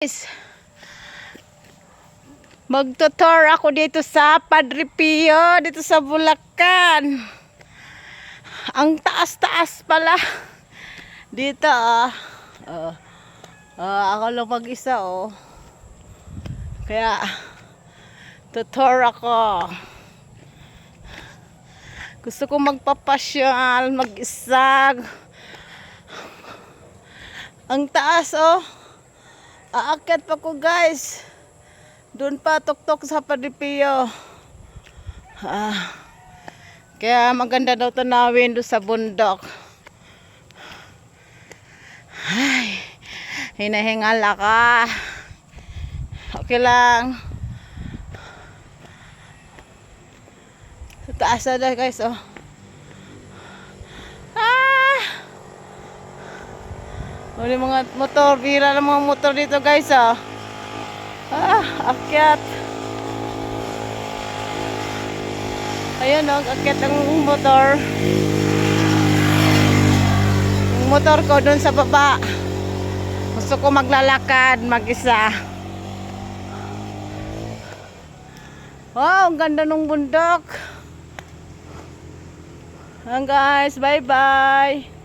Guys, magtutour ako dito sa Padre Pio, dito sa Bulacan. Ang taas-taas pala. Dito ako lang mag-isa Kaya tutour ako. Gusto ko magpapasyal, mag-isa. Ang taas aakyat pa ko guys. Doon pa tuktok sa Padre Pio. Kaya maganda daw tanawin doon sa bundok. Ay, hinahingal ka. Okay lang. Sa taas na guys May mga motor, bira ng mga motor dito guys akyat. Ayun akyat ang motor. Yung motor ko doon sa baba. Gusto ko maglalakad mag-isa. Wow, ang ganda ng bundok. Guys, bye bye.